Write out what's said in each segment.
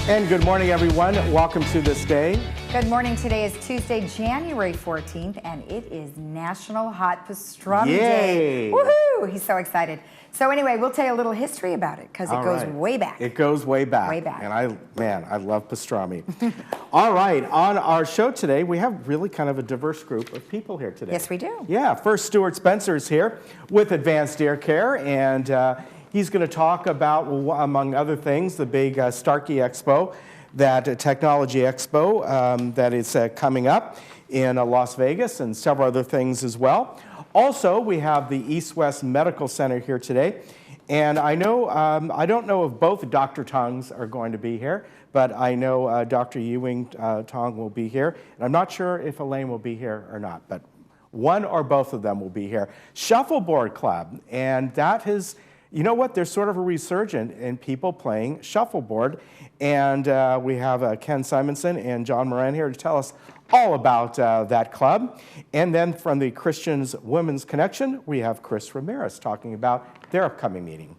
And good morning, everyone. Welcome to This Day. Good morning. Today is Tuesday, January 14th, and it is National Hot Pastrami Day. Woohoo! He's so excited. So anyway, we'll tell you a little history about it because it goes way back. It goes way back. Way back. And I love pastrami. All right, on our show today, we have really kind of a diverse group of people here today. Yes, we do. Yeah, first Stuart Spencer is here with Advanced Air Care, and he's going to talk about, among other things, the big Starkey Expo, that Technology Expo that is coming up in Las Vegas, and several other things as well. Also, we have the East West Medical Center here today, and I know I don't know if both Dr. Tongs are going to be here, but I know Dr. Ewing Tong will be here, and I'm not sure if Elaine will be here or not, but one or both of them will be here. Shuffleboard Club, and that is. You know what? There's sort of a resurgence in people playing shuffleboard. And we have Ken Simonson and John Moran here to tell us all about that club. And then from the Christians Women's Connection, we have Chris Ramirez talking about their upcoming meeting.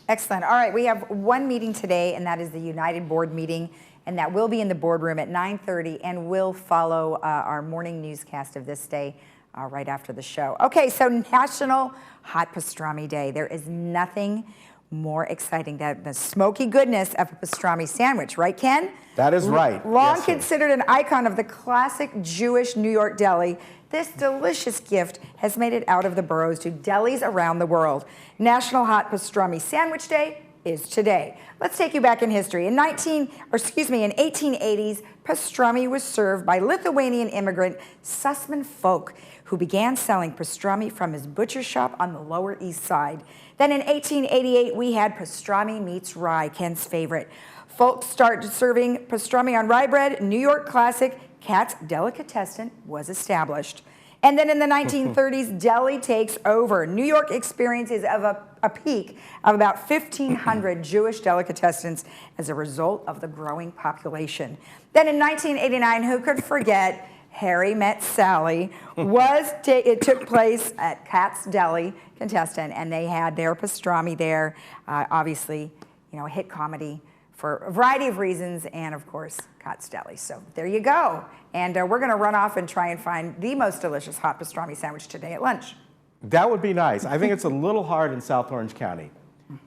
Excellent. All right, we have one meeting today, and that is the United Board meeting. And that will be in the boardroom at 9:30 and will follow our morning newscast of This Day right after the show. Okay, so National Hot Pastrami Day. There is nothing more exciting than the smoky goodness of a pastrami sandwich, right, Ken? That is right. Long yes, considered an icon of the classic Jewish New York deli, this delicious gift has made it out of the boroughs to delis around the world. National Hot Pastrami Sandwich Day is today. Let's take you back in history. In 1880s, pastrami was served by Lithuanian immigrant Sussman Folk, who began selling pastrami from his butcher shop on the Lower East Side. Then in 1888, we had pastrami meets rye, Ken's favorite. Folk started serving pastrami on rye bread. New York classic Katz's Delicatessen was established. And then in the 1930s, deli takes over. New York experiences of a peak of about 1,500 Jewish delicatessens as a result of the growing population. Then in 1989, who could forget Harry Met Sally? It took place at Katz's Delicatessen, and they had their pastrami there. Obviously, you know, a hit comedy for a variety of reasons, and of course, Katz's Deli. So there you go. And we're going to run off and try and find the most delicious hot pastrami sandwich today at lunch. That would be nice. I think it's a little hard in South Orange County,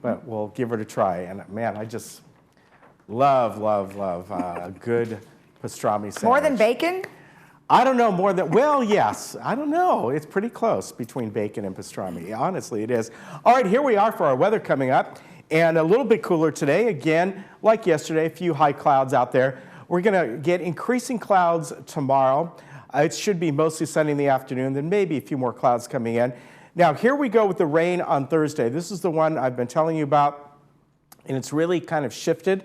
but we'll give it a try. And man, I just love a good pastrami sandwich. More than bacon? I don't know, more than, well, yes. I don't know. It's pretty close between bacon and pastrami. Honestly, it is. All right, here we are for our weather coming up. And a little bit cooler today. Again, like yesterday, a few high clouds out there. We're going to get increasing clouds tomorrow. It should be mostly sunny in the afternoon, then maybe a few more clouds coming in. Now, here we go with the rain on Thursday. This is the one I've been telling you about, and it's really kind of shifted.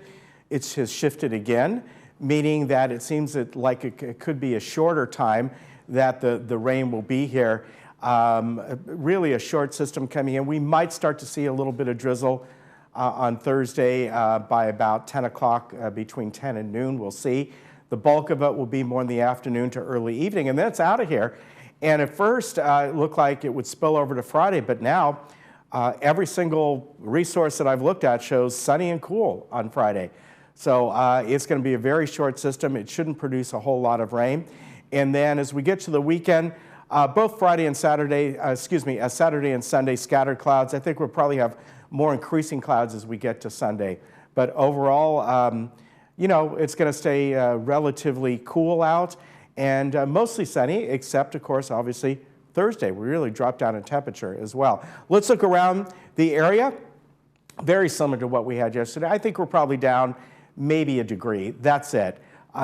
It has shifted again, meaning that it seems that like it could be a shorter time that the rain will be here. Really a short system coming in. We might start to see a little bit of drizzle on Thursday by about 10 o'clock, between 10 and noon. We'll see. The bulk of it will be more in the afternoon to early evening, and then it's out of here. And at first, it looked like it would spill over to Friday, but now every single resource that I've looked at shows sunny and cool on Friday. So it's going to be a very short system. It shouldn't produce a whole lot of rain. And then as we get to the weekend, both Friday and Saturday, Saturday and Sunday, scattered clouds. I think we'll probably have more increasing clouds as we get to Sunday. But overall, you know, it's going to stay relatively cool out and mostly sunny, except, of course, obviously, Thursday. We really dropped down in temperature as well. Let's look around the area. Very similar to what we had yesterday. I think we're probably down maybe a degree. That's it.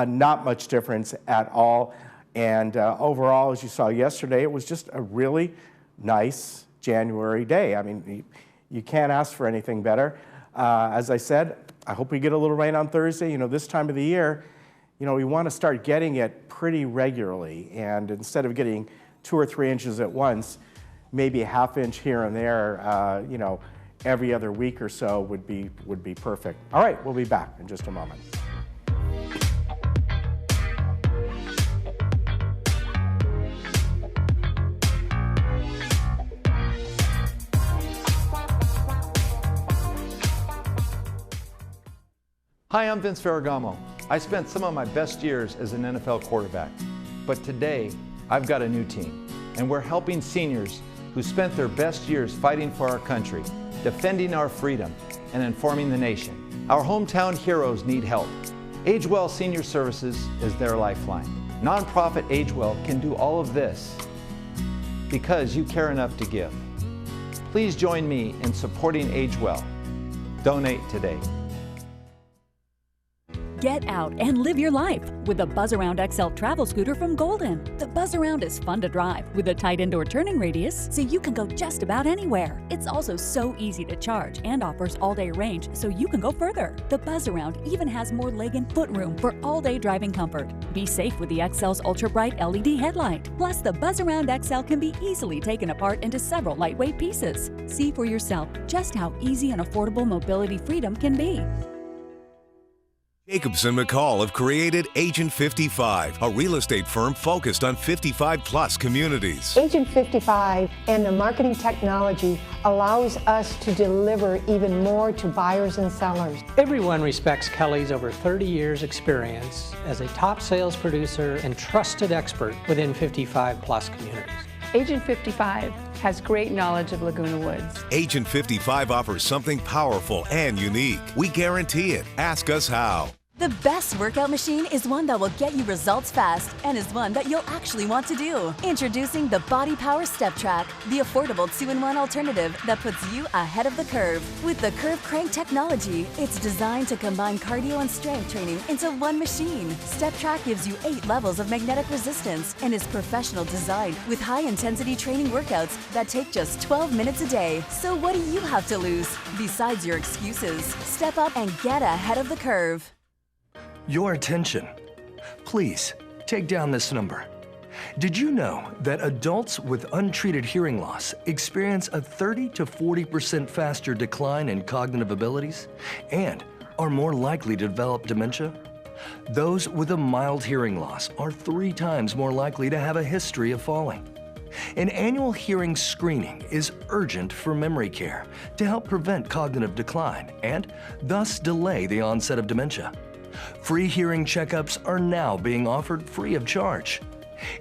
Not much difference at all. And overall, as you saw yesterday, it was just a really nice January day. I mean, you can't ask for anything better. As I said, I hope we get a little rain on Thursday. You know, this time of the year, you know, we want to start getting it pretty regularly. And instead of getting 2 or 3 inches at once, maybe a half inch here and there, you know, every other week or so would be perfect. All right, we'll be back in just a moment. Hi, I'm Vince Ferragamo. I spent some of my best years as an NFL quarterback, but today I've got a new team, and we're helping seniors who spent their best years fighting for our country, defending our freedom, and informing the nation. Our hometown heroes need help. AgeWell Senior Services is their lifeline. Nonprofit AgeWell can do all of this because you care enough to give. Please join me in supporting AgeWell. Donate today. Get out and live your life with the Buzz Around XL travel scooter from Golden. The Buzz Around is fun to drive with a tight indoor turning radius so you can go just about anywhere. It's also so easy to charge and offers all-day range so you can go further. The Buzz Around even has more leg and foot room for all-day driving comfort. Be safe with the XL's ultra-bright LED headlight. Plus, the Buzz Around XL can be easily taken apart into several lightweight pieces. See for yourself just how easy and affordable mobility freedom can be. Jacobson McCall have created Agent 55, a real estate firm focused on 55-plus communities. Agent 55 and the marketing technology allows us to deliver even more to buyers and sellers. Everyone respects Kelly's over 30 years experience as a top sales producer and trusted expert within 55-plus communities. Agent 55 has great knowledge of Laguna Woods. Agent 55 offers something powerful and unique. We guarantee it. Ask us how. The best workout machine is one that will get you results fast and is one that you'll actually want to do. Introducing the Body Power Step Track, the affordable 2-in-1 alternative that puts you ahead of the curve. With the Curve Crank technology, it's designed to combine cardio and strength training into one machine. Step Track gives you 8 levels of magnetic resistance and is professional designed with high-intensity training workouts that take just 12 minutes a day. So what do you have to lose besides your excuses? Step up and get ahead of the curve. Your attention. Please take down this number. Did you know that adults with untreated hearing loss experience a 30 to 40% faster decline in cognitive abilities and are more likely to develop dementia? Those with a mild hearing loss are 3 times more likely to have a history of falling. An annual hearing screening is urgent for memory care to help prevent cognitive decline and thus delay the onset of dementia. Free hearing checkups are now being offered free of charge.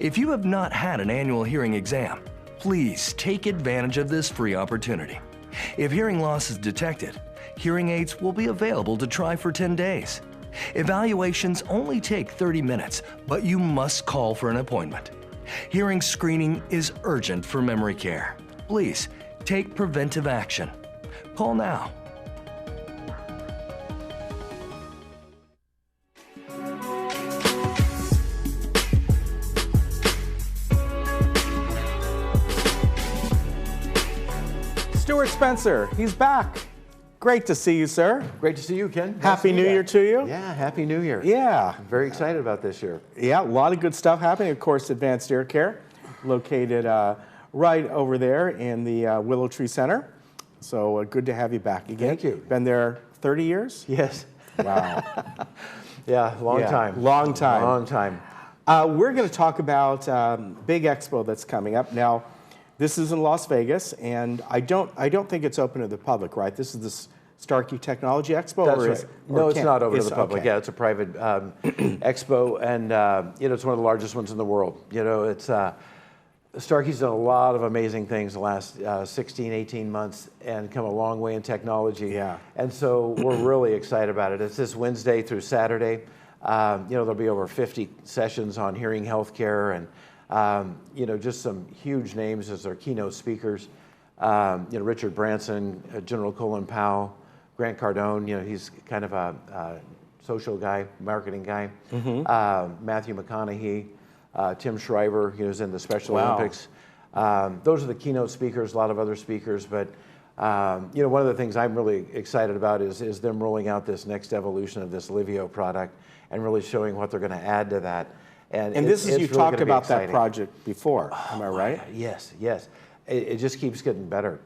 If you have not had an annual hearing exam, please take advantage of this free opportunity. If hearing loss is detected, hearing aids will be available to try for 10 days. Evaluations only take 30 minutes, but you must call for an appointment. Hearing screening is urgent for memory care. Please take preventive action. Call now. Stuart Spencer, he's back. Great to see you, sir. Great to see you, Ken. Nice Happy to New see Year to you. Yeah, Happy New Year. Yeah. I'm very excited about this year. Yeah, a lot of good stuff happening. Of course, Advanced Ear Care, located right over there in the Willow Tree Center. So good to have you back again. Thank you. Been there 30 years? Yes. Wow. Yeah, long time. Long time. Long time. We're going to talk about big expo that's coming up. Now, this is in Las Vegas, and I don't think it's open to the public, right? This is the Starkey Technology Expo? That's right. No, it's not open to the public. Okay. Yeah, it's a private expo, and it's one of the largest ones in the world. It's Starkey's done a lot of amazing things the last 16, 18 months and come a long way in technology. Yeah. And so we're really excited about it. It's this Wednesday through Saturday. There'll be over 50 sessions on hearing healthcare and just some huge names as our keynote speakers. Richard Branson, General Colin Powell, Grant Cardone. He's kind of a social guy, marketing guy. Mm-hmm. Matthew McConaughey, Tim Shriver, who's in the Special Olympics. Those are the keynote speakers. A lot of other speakers, but one of the things I'm really excited about is them rolling out this next evolution of this Livio product and really showing what they're going to add to that. And this is, you really talked about that project before, am I right? Yes. It just keeps getting better.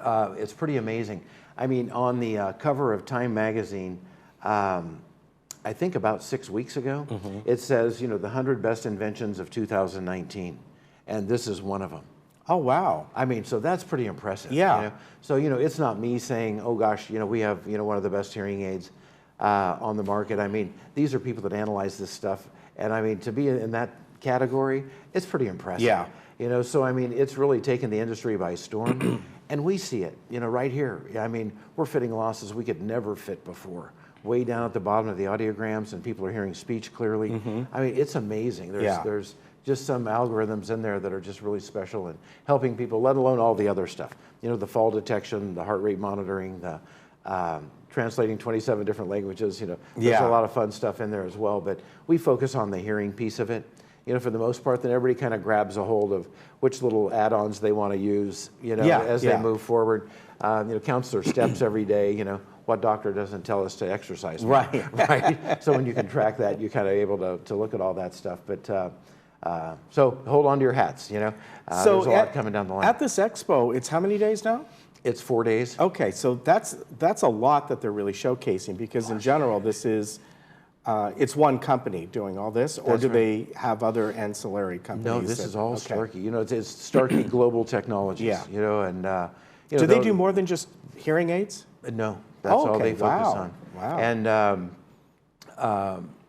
It's pretty amazing. I mean, on the cover of Time magazine, I think about 6 weeks ago, it says, you know, the 100 best inventions of 2019, and this is one of them. Oh, wow. I mean, so that's pretty impressive. Yeah. You know? So, you know, it's not me saying, oh gosh, you know, we have, you know, one of the best hearing aids on the market. I mean, these are people that analyze this stuff, and I mean, to be in that category, it's pretty impressive. Yeah. You know, so I mean, it's really taken the industry by storm, and we see it, you know, right here. I mean, we're fitting losses we could never fit before. Way down at the bottom of the audiograms, and people are hearing speech clearly. I mean, it's amazing. There's just some algorithms in there that are just really special and helping people, let alone all the other stuff. You know, the fall detection, the heart rate monitoring, the translating 27 different languages. You know, there's a lot of fun stuff in there as well. But we focus on the hearing piece of it. You know, for the most part, then everybody kind of grabs a hold of which little add-ons they want to use, you know, as they move forward. You know, counts their steps every day, you know. What doctor doesn't tell us to exercise more, right? So when you can track that, you're kind of able to look at all that stuff. But so hold on to your hats, you know. So there's a lot coming down the line. At this expo, it's how many days now? It's 4 days. Okay, so that's a lot that they're really showcasing, because in general, this is, it's one company doing all this, or do they have other ancillary companies? No, this is all Starkey. You know, it's Starkey Global Technologies. You know, and you know, do they do more than just hearing aids? No, that's all they focus on. Wow. And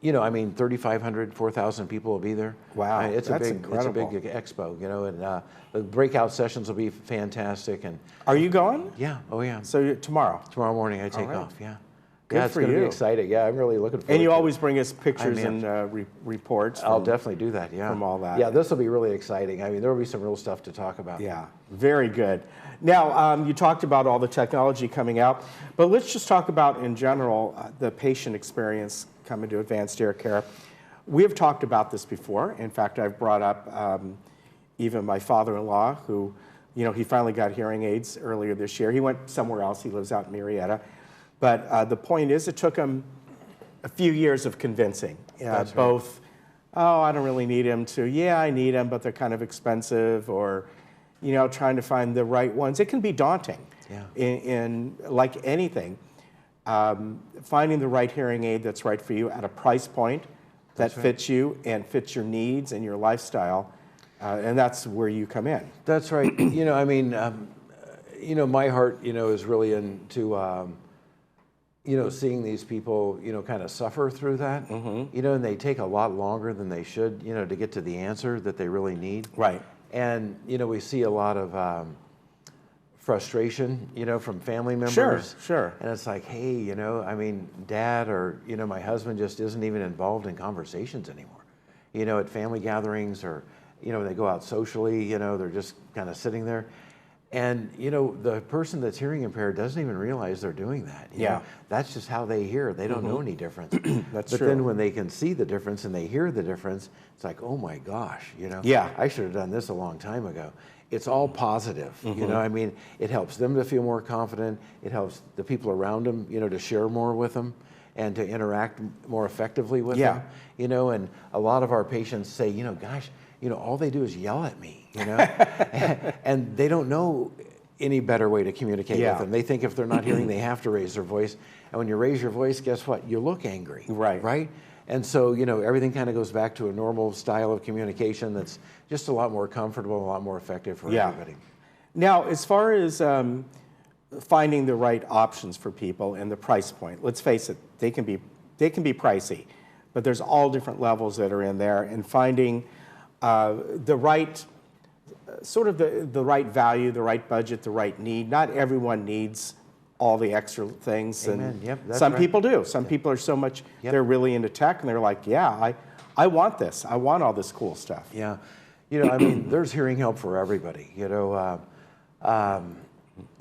you know, I mean, 3,500, 4,000 people will be there. Wow, it's that's a big, incredible. It's a big expo. You know, and the breakout sessions will be fantastic. And are you going? Yeah. Oh yeah. So tomorrow? Tomorrow morning I take off. Yeah. Good yeah, it's going to be exciting. Yeah, I'm really looking forward to it. And you always bring us pictures and reports. I'll definitely do that, yeah. From all that. Yeah, this will be really exciting. I mean, there will be some real stuff to talk about. Yeah, very good. Now, you talked about all the technology coming out, but let's just talk about, in general, the patient experience coming to advanced ear care. We have talked about this before. In fact, I've brought up even my father-in-law, who, you know, he finally got hearing aids earlier this year. He went somewhere else. He lives out in Marietta. But the point is, it took him a few years of convincing. Both, oh, I don't really need him, to, yeah, I need them, but they're kind of expensive, or, you know, trying to find the right ones. It can be daunting in like anything. Finding the right hearing aid that's right for you at a price point that fits you and fits your needs and your lifestyle, and that's where you come in. That's right. You know, I mean, you know, my heart, you know, is really into, you know, seeing these people, you know, kind of suffer through that, you know, and they take a lot longer than they should, you know, to get to the answer that they really need. Right. And, you know, we see a lot of frustration, you know, from family members. Sure. And it's like, hey, you know, I mean, dad or, you know, my husband just isn't even involved in conversations anymore. You know, at family gatherings, or, you know, they go out socially, you know, they're just kind of sitting there. And, you know, the person that's hearing impaired doesn't even realize they're doing that. You know? That's just how they hear. They don't know any difference. But then when they can see the difference and they hear the difference, it's like, oh my gosh, you know, I should have done this a long time ago. It's all positive, you know, I mean, it helps them to feel more confident. It helps the people around them, you know, to share more with them and to interact more effectively with them, you know, and a lot of our patients say, you know, gosh, you know, all they do is yell at me, you know, and they don't know any better way to communicate with them. They think if they're not hearing, they have to raise their voice. And when you raise your voice, guess what? You look angry. Right? And so, you know, everything kind of goes back to a normal style of communication that's just a lot more comfortable, a lot more effective for everybody. Now, as far as finding the right options for people and the price point, let's face it, they can be pricey, but there's all different levels that are in there, and finding the right, sort of the right value, the right budget, the right need. Not everyone needs all the extra things. Amen. And some people do. Some people are so much, they're really into tech, and they're like, yeah, I want this. I want all this cool stuff. Yeah. You know, I mean, there's hearing help for everybody. You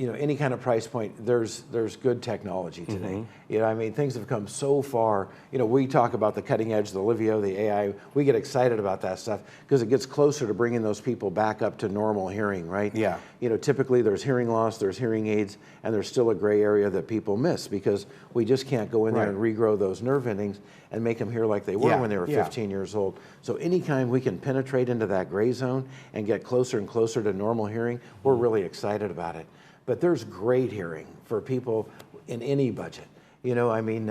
know, any kind of price point, there's good technology today. You know, I mean, things have come so far. You know, we talk about the cutting edge, the Livio, the AI. We get excited about that stuff because it gets closer to bringing those people back up to normal hearing, right? Yeah. You know, typically there's hearing loss, there's hearing aids, and there's still a gray area that people miss because we just can't go in there and regrow those nerve endings and make them hear like they were when they were 15 years old. So anytime we can penetrate into that gray zone and get closer and closer to normal hearing, we're really excited about it. but there's great hearing for people in any budget. You know, I mean,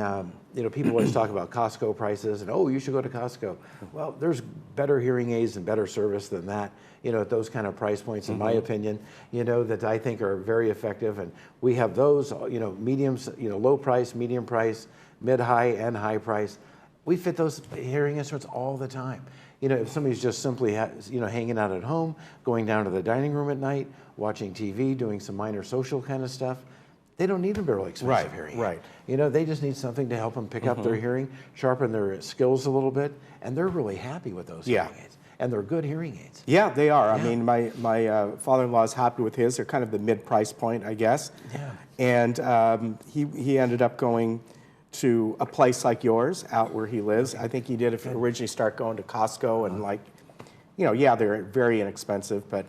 you know, people always talk about Costco prices and, oh, you should go to Costco. Well, there's better hearing aids and better service than that, you know, at those kind of price points, in my opinion, you know, that I think are very effective. And we have those, you know, mediums, you know, low price, medium price, mid-high, and high price. We fit those hearing instruments all the time. You know, if somebody's just simply, you know, hanging out at home, going down to the dining room at night, watching TV, doing some minor social kind of stuff, they don't need a really expensive hearing aid. Right. You know, they just need something to help them pick up their hearing, sharpen their skills a little bit, and they're really happy with those hearing aids. And they're good hearing aids. Yeah, they are. I mean, my father-in-law is happy with his. They're kind of the mid-price point, I guess. Yeah. And he ended up going to a place like yours out where he lives. I think he did originally start going to Costco and like, you know, yeah, they're very inexpensive, but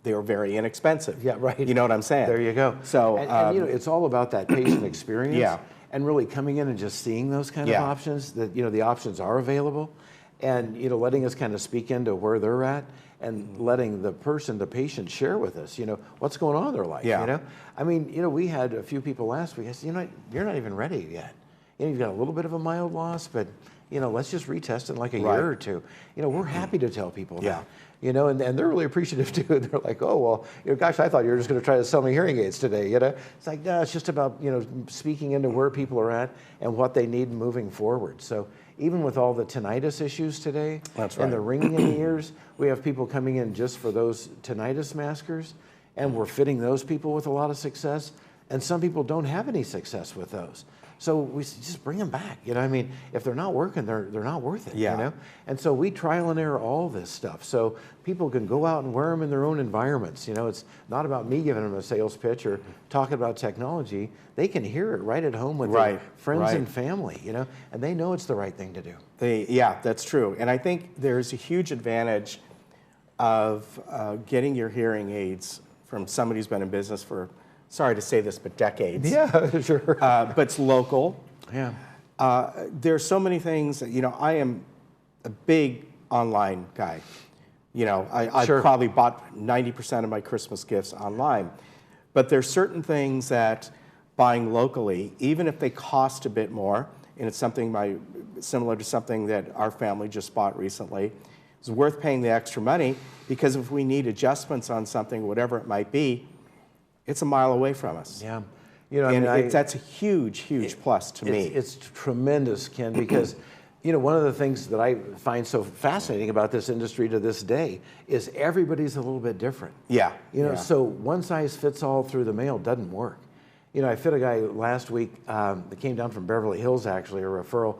they were very inexpensive. Yeah, right. You know what I'm saying? There you go. So, and you know, it's all about that patient experience. Yeah. And really coming in and just seeing those kind of options, that, you know, the options are available, and, you know, letting us kind of speak into where they're at, and letting the patient share with us, you know, what's going on in their life, you know? I mean, you know, we had a few people last week, I said, you know, you're not even ready yet. You know, you've got a little bit of a mild loss, but, you know, let's just retest in like a year or two. You know, we're happy to tell people that. You know, and they're really appreciative too. They're like, oh, well, you know, gosh, I thought you were just going to try to sell me hearing aids today, you know? It's like, no, it's just about, you know, speaking into where people are at and what they need moving forward. So even with all the tinnitus issues today and the ringing in the ears, we have people coming in just for those tinnitus maskers, and we're fitting those people with a lot of success. And some people don't have any success with those. So we just bring them back. You know, I mean, if they're not working, they're not worth it. You know, and so we trial and error all this stuff, so people can go out and wear them in their own environments. You know, it's not about me giving them a sales pitch or talking about technology. They can hear it right at home with their friends and family. You know, and they know it's the right thing to do. Yeah, that's true. And I think there's a huge advantage of getting your hearing aids from somebody who's been in business for, sorry to say this, but decades. Yeah, sure. But it's local. Yeah. There's so many things that, you know, I am a big online guy. You know, I probably bought 90% of my Christmas gifts online. But there's certain things that buying locally, even if they cost a bit more, and it's something similar to something that our family just bought recently, it's worth paying the extra money, because if we need adjustments on something, whatever it might be, it's a mile away from us. Yeah, you know, and that's a huge plus to me. It's tremendous, Ken, because, you know, one of the things that I find so fascinating about this industry to this day is everybody's a little bit different. Yeah. You know, so one size fits all through the mail doesn't work. You know, I fit a guy last week that came down from Beverly Hills, actually, a referral.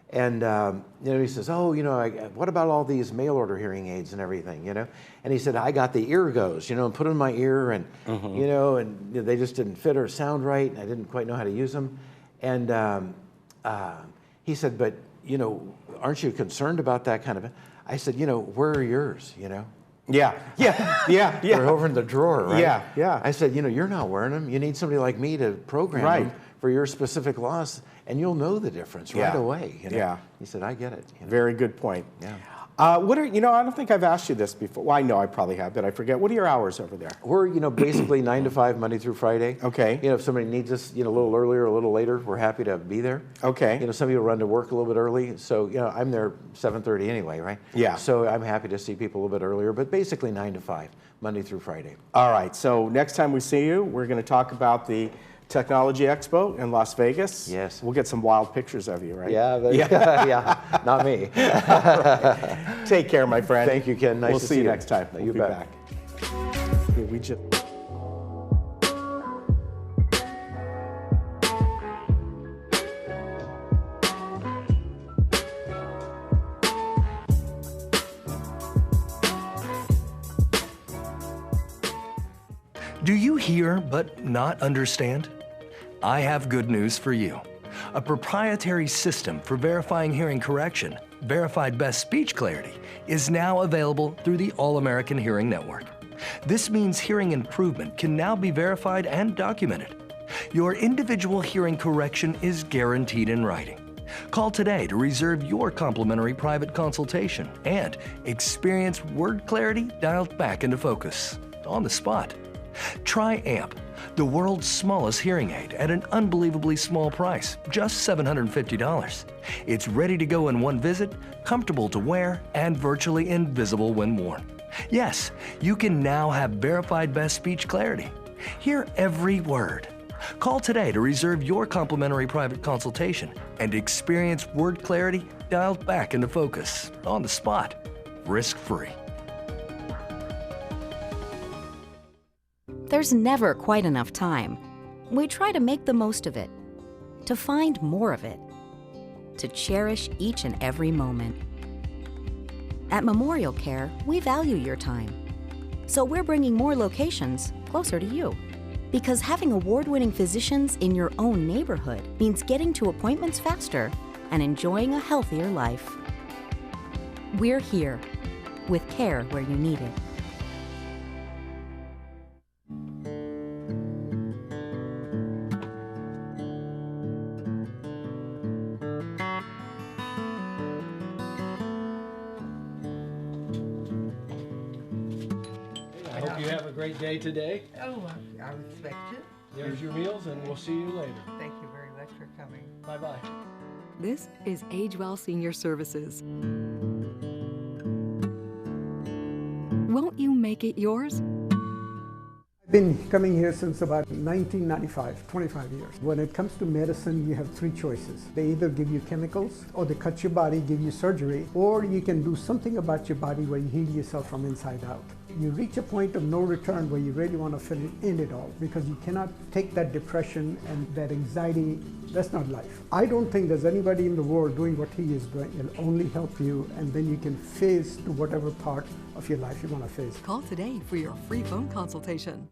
And, you know, he says, oh, you know, what about all these mail order hearing aids and everything, you know? And he said, I got the Eargos, you know, and put in my ear, and, you know, and they just didn't fit or sound right, and I didn't quite know how to use them. And he said, but, you know, aren't you concerned about that kind of? I said, you know, where are yours, you know? Yeah. They're over in the drawer, right? Yeah. I said, you know, you're not wearing them. You need somebody like me to program them for your specific loss, and you'll know the difference right away. You know? Yeah. He said, I get it. You know? Very good point. Yeah. What are, you know, I don't think I've asked you this before. Well, I know I probably have, but I forget. What are your hours over there? We're, you know, basically 9 to 5, Monday through Friday. Okay. You know, if somebody needs us, you know, a little earlier or a little later, we're happy to be there. Okay. You know, some people run to work a little bit early, so, you know, I'm there 7:30 anyway, right? Yeah. So I'm happy to see people a little bit earlier, but basically 9 to 5, Monday through Friday. All right. So next time we see you, we're going to talk about the Technology Expo in Las Vegas. Yes. We'll get some wild pictures of you, right? Yeah. Yeah. Not me. Right. Take care, my friend. Thank you, Ken. Nice we'll to see you next time. You we'll be bet. back. Okay, we just. Do you hear but not understand? I have good news for you. A proprietary system for verifying hearing correction, Verified Best Speech Clarity, is now available through the All-American Hearing Network. This means hearing improvement can now be verified and documented. Your individual hearing correction is guaranteed in writing. Call today to reserve your complimentary private consultation and experience word clarity dialed back into focus on the spot. Try AMP, The world's smallest hearing aid at an unbelievably small price, just $750. It's ready to go in one visit, comfortable to wear, and virtually invisible when worn. Yes, you can now have verified best speech clarity. Hear every word. Call today to reserve your complimentary private consultation and experience word clarity dialed back into focus on the spot, risk-free. There's never quite enough time. We try to make the most of it, to find more of it, to cherish each and every moment. At Memorial Care, we value your time. So we're bringing more locations closer to you. Because having award-winning physicians in your own neighborhood means getting to appointments faster and enjoying a healthier life. We're here, with care where you need it. I hope you have a great day today. Oh, I respect it. There's your meals, and we'll see you later. Thank you very much for coming. Bye-bye. This is Age Well Senior Services. Won't you make it yours? I've been coming here since about 1995, 25 years. When it comes to medicine, you have three choices. They either give you chemicals, or they cut your body, give you surgery, or you can do something about your body where you heal yourself from inside out. You reach a point of no return where you really want to end it all, because you cannot take that depression and that anxiety. That's not life. I don't think there's anybody in the world doing what he is doing. It'll only help you, and then you can phase to whatever part of your life you want to phase. Call today for your free phone consultation.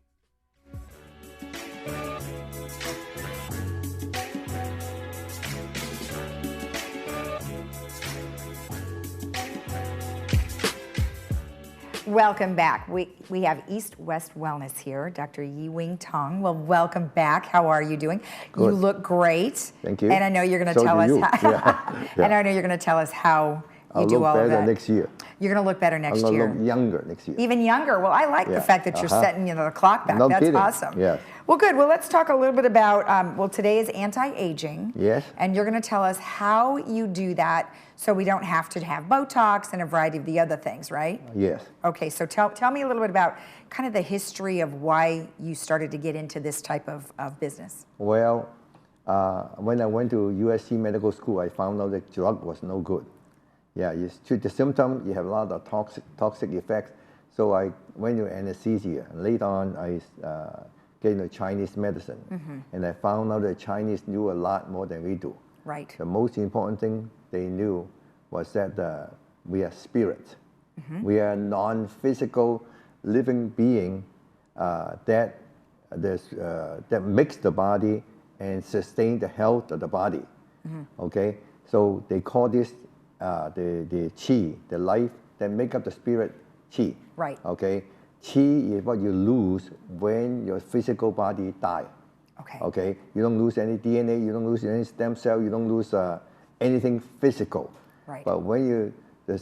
Welcome back. We have East West Wellness here, Dr. Yi-Wing Tong. Well, welcome back. How are you doing? Good. You look great. Thank you. And I know you're going to tell us and I know you're going to tell us how you do all of that. I'll look better next year. You're going to look better next year. I'm going to look younger next year. Even younger. Well, I like the fact that you're setting the clock back. No That's kidding. awesome. Yeah. Well, good. Well, let's talk a little bit about, well, today is anti-aging. Yes. And you're going to tell us how you do that so we don't have to have Botox and a variety of the other things, right? Yes. Okay, so tell me a little bit about kind of the history of why you started to get into this type of business. Well, when I went to USC Medical School, I found out that drug was no good. Yeah, you treat the symptom, you have a lot of toxic effects. So I went to anesthesia, and later on I get into Chinese medicine. And I found out that Chinese knew a lot more than we do. Right. The most important thing they knew was that we are spirit. We are a non-physical living being that makes the body and sustain the health of the body. Okay, so they call this the chi, the life that make up the spirit, chi. Right. Okay, chi is what you lose when your physical body die. Okay. Okay, you don't lose any DNA, you don't lose any stem cell, you don't lose anything physical. Right. But when the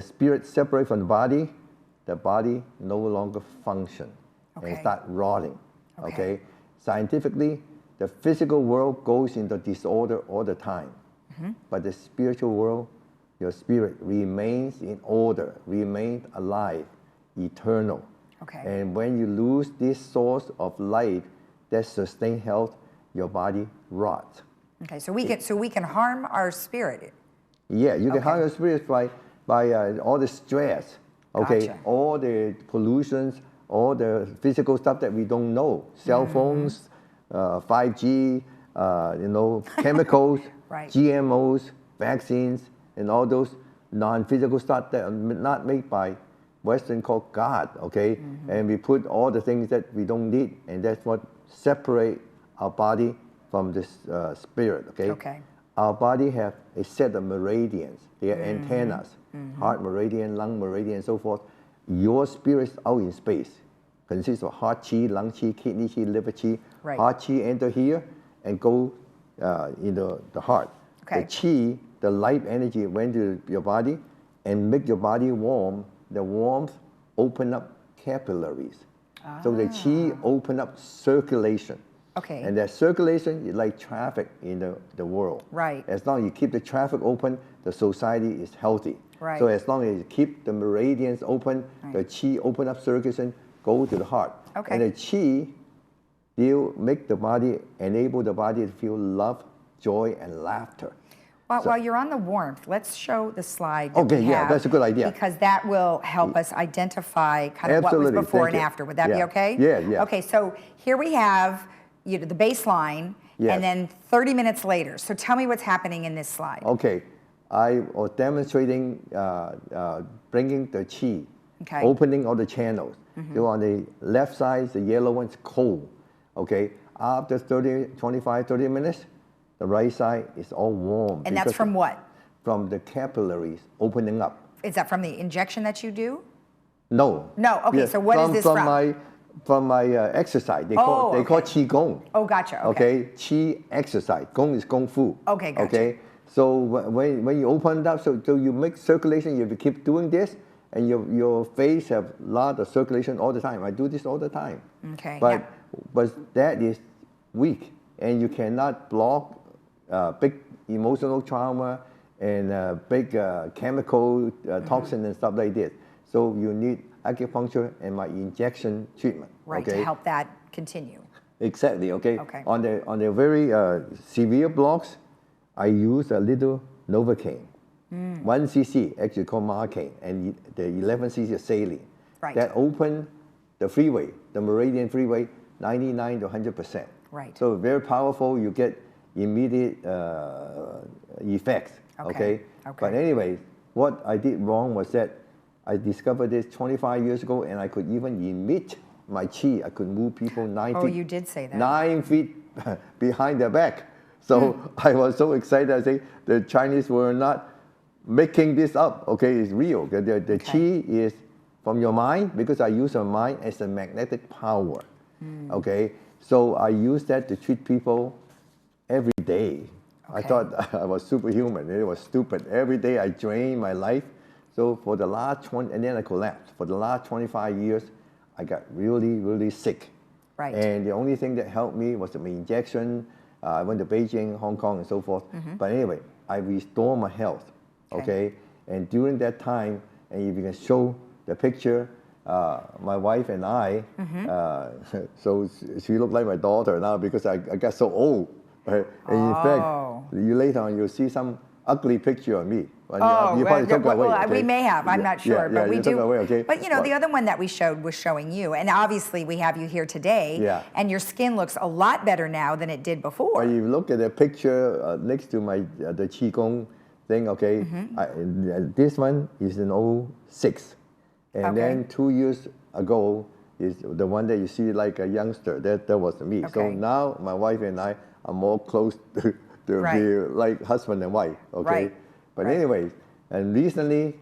spirit separate from the body no longer function and start rotting. Okay. Scientifically, the physical world goes into disorder all the time. But the spiritual world, your spirit remains in order, remains alive, eternal. Okay. And when you lose this source of life that sustains health, your body rots. Okay, so we can harm our spirit. Yeah, you can harm your spirit by all the stress. Okay, Gotcha. all the pollutions, all the physical stuff that we don't know, cell phones, 5G, chemicals, Right. GMOs, vaccines, and all those non-physical stuff that are not made by Western called God, okay? And we put all the things that we don't need, and that's what separate our body from the spirit, okay? Okay. Our body have a set of meridians. They are antennas, heart meridian, lung meridian, and so forth. Your spirit's out in space. Consists of heart chi, lung chi, kidney chi, liver chi. Right. Heart chi enter here and go into the heart. Okay. The chi, the life energy, went to your body and make your body warm. The warmth open up capillaries. So the qi open up circulation. Okay. And that circulation is like traffic in the world. Right. As long as you keep the traffic open, the society is healthy. Right. So as long as you keep the meridians open, the qi open up circulation, go to the heart. Okay. And the qi make the body, enable the body to feel love, joy, and laughter. While you're on the warmth, let's show the slide that Okay, we yeah, have, that's a good idea. Because that will help us identify kind of Absolutely, what was before thank and you. after. Would that be Yeah. okay? Yeah, yeah. Okay, so here we have the baseline, Yes. and then 30 minutes later. So tell me what's happening in this slide. Okay, I was demonstrating bringing the qi, Okay. opening all the channels. So on the left side, the yellow one's cold. Okay, after 25, 30 minutes, the right side is all warm. And that's from what? From the capillaries opening up. Is that from the injection that you do? No. No, okay, Yes, so what is this from? From my exercise. They call qi gong. Oh, gotcha, Okay, qi exercise. Gong is kung fu. Okay, gotcha. Okay, so when you open it up, so you make circulation, you keep doing this, and your face have a lot of circulation all the time. I do this all the time. Okay. But that is weak, and you cannot block big emotional trauma and big chemical toxin and stuff like this. So you need acupuncture and my injection treatment. Right, okay? to help that continue. Exactly. Okay. Okay. On the very severe blocks, I use a little Novocaine. 1 cc, actually called Marcaine, and the 11 cc is saline. Right. That open the freeway, the meridian freeway, 99 to 100%. Right. So very powerful. You get immediate effects. Okay. But anyway, what I did wrong was that I discovered this 25 years ago, and I could even emit my qi. I could move people 9 feet. Oh, you did say that. 9 feet behind their back. So I was so excited. I say the Chinese were not making this up. Okay, it's real. The qi is from your mind, because I use your mind as a magnetic power. Okay, so I use that to treat people every day. I thought I was superhuman. It was stupid. Every day I drained my life. So for the last 20, and then I collapsed. For the last 25 years, I got really, really sick. Right. And the only thing that helped me was the injection. I went to Beijing, Hong Kong, and so forth. But anyway, I restored my health. Okay. And during that time, and if you can show the picture, my wife and I, so she looked like my daughter now because I got so old. Right? And in fact, you later on, you'll see some ugly picture of me. You probably took away. Well, Okay? we may have. I'm not sure, but we do. Took away, okay? But the other one that we showed was showing you, and obviously we have you here today. Yeah. And your skin looks a lot better now than it did before. When you look at the picture next to my the qigong thing, okay, this one is in 06, and then 2 years ago is the one that you see like a youngster. That was me. So now my wife and I are more close to be like husband and wife. Okay. But anyway, and recently,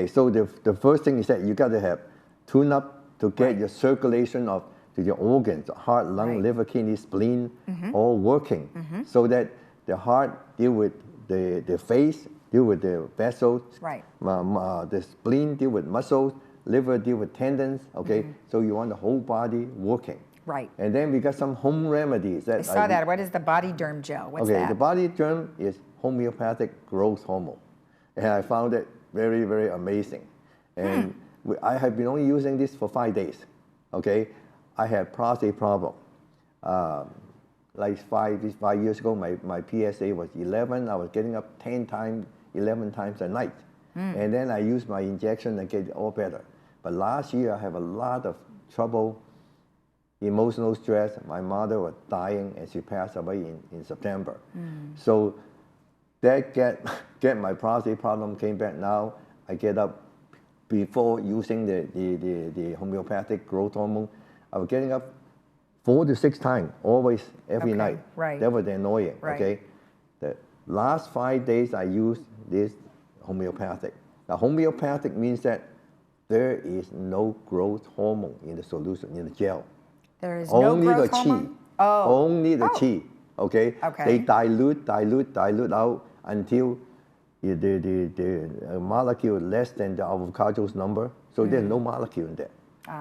so the first thing is that you got to have tune up to get your circulation to your organs, heart, lung, liver, kidney, spleen, all working, so that the heart deal with the face, deal with the vessels, the spleen deal with muscles, liver deal with tendons. Okay, so you want the whole body working. Right. And then we got some home remedies. I saw that. What is the body derm gel? What's that? The body derm is homeopathic growth hormone. And I found it very, very amazing. And I have been only using this for 5 days. Okay, I had prostate problem. Like 5 years ago, my PSA was 11. I was getting up 10 times, 11 times a night. And then I used my injection and get it all better. But last year, I have a lot of trouble, emotional stress. My mother was dying, and she passed away in September. So that get my prostate problem came back now. I get up before using the homeopathic growth hormone. I was getting up 4 to 6 times, always, every night. Right. That was annoying, okay? The last 5 days, I used this homeopathic. Now, homeopathic means that there is no growth hormone in the solution, in the gel. There is only no growth the hormone? qi. Only the qi, okay? Okay. They dilute out until the molecule less than the avocado's number. So there's no molecule in there.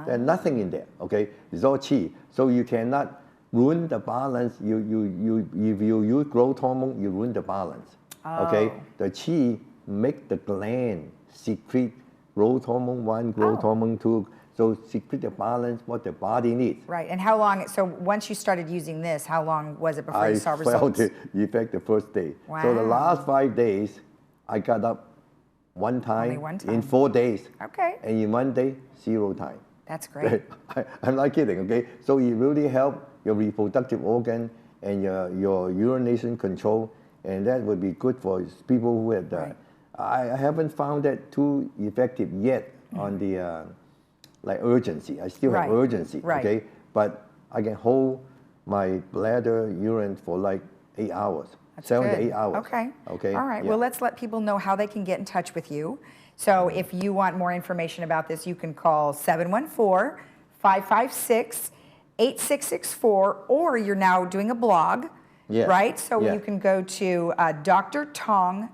There's nothing in there, okay? It's all qi. So you cannot ruin the balance. If you use growth hormone, you ruin the balance, okay? The qi make the gland secrete growth hormone 1, growth hormone 2, so secrete the balance what the body needs. Right, and how long, so once you started using this, how long was it before you saw results? I felt the effect the first day. Wow. So the last 5 days, I got up one time in 4 days. Okay. And in 1 day, 0 time. That's great. I'm not kidding, okay? So it really helped your reproductive organ and your urination control, and that would be good for people who have the, I haven't found that too effective yet on the like urgency. I still have urgency, okay? But I can hold my bladder urine for like 8 hours. That's 7 good. to 8 hours. Okay. Okay. All right. Yeah. Well, let's let people know how they can get in touch with you. So if you want more information about this, you can call 714-556-8664, or you're now doing a blog, right? So you can go to drtong.com,